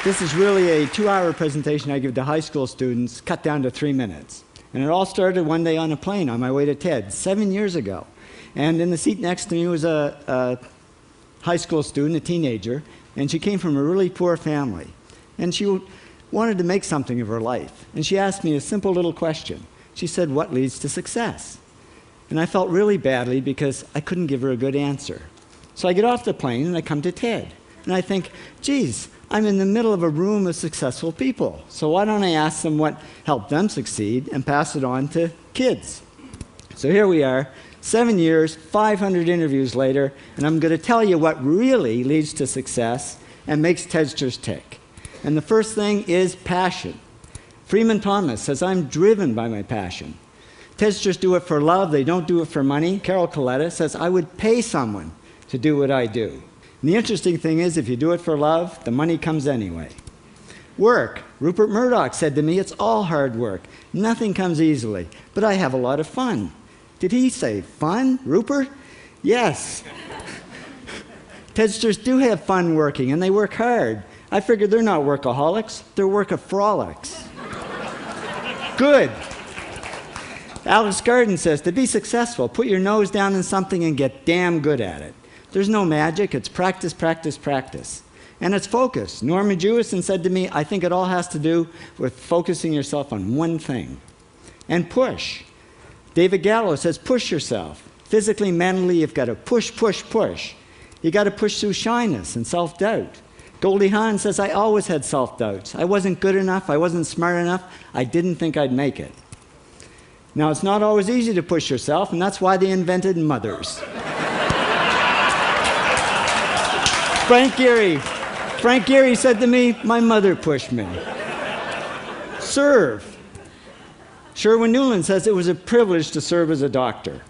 This is really a 2-hour presentation I give to high school students, cut down to 3 minutes. And it all started one day on a plane on my way to TED, 7 years ago. And in the seat next to me was a high school student, a teenager, and she came from a really poor family. And she wanted to make something of her life. And she asked me a simple little question. She said, "What leads to success?" And I felt really badly because I couldn't give her a good answer. So I get off the plane and I come to TED. And I think, geez, I'm in the middle of a room of successful people. So why don't I ask them what helped them succeed and pass it on to kids? So here we are, 7 years, 500 interviews later, and I'm going to tell you what really leads to success and makes TEDsters tick. And the first thing is passion. Freeman Thomas says, "I'm driven by my passion." TEDsters do it for love, they don't do it for money. Carol Coletta says, "I would pay someone to do what I do." And the interesting thing is, if you do it for love, the money comes anyway. Work. Rupert Murdoch said to me, "It's all hard work. Nothing comes easily, but I have a lot of fun." Did he say fun, Rupert? Yes. TEDsters do have fun working, and they work hard. I figured they're not workaholics, they're workaholics. Good. Alex Garden says, to be successful, put your nose down in something and get damn good at it. There's no magic, it's practice, practice, practice. And it's focus. Norman Jewison said to me, "I think it all has to do with focusing yourself on one thing." And push. David Gallo says, push yourself. Physically, mentally, you've got to push, push, push. You've got to push through shyness and self-doubt. Goldie Hawn says, "I always had self-doubts. I wasn't good enough, I wasn't smart enough, I didn't think I'd make it." Now, it's not always easy to push yourself, and that's why they invented mothers. Frank Gehry said to me, "My mother pushed me." Serve. Sherwin Newland says, "It was a privilege to serve as a doctor."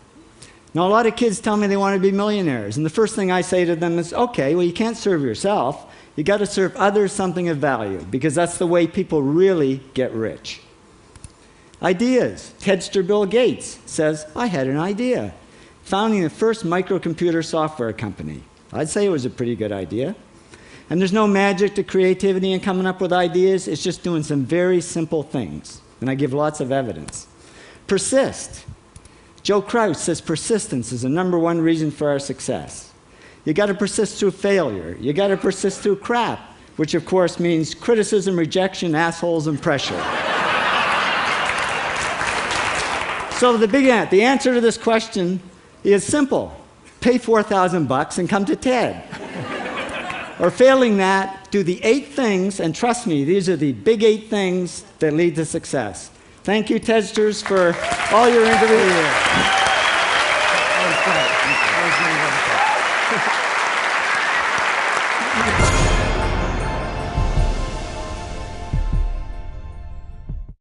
Now, a lot of kids tell me they want to be millionaires, and the first thing I say to them is, okay, well, you can't serve yourself. You got to serve others something of value, because that's the way people really get rich. Ideas. TEDster Bill Gates says, "I had an idea." Founding the first microcomputer software company. I'd say it was a pretty good idea. And there's no magic to creativity and coming up with ideas. It's just doing some very simple things. And I give lots of evidence. Persist. Joe Crouch says persistence is the #1 reason for our success. You got to persist through failure. You got to persist through crap, which of course means criticism, rejection, assholes, and pressure. So the answer to this question is simple. Pay $4,000 and come to TED. Or failing that, do the 8 things, and trust me, these are the big 8 things that lead to success. Thank you, TEDsters, for all your interviews.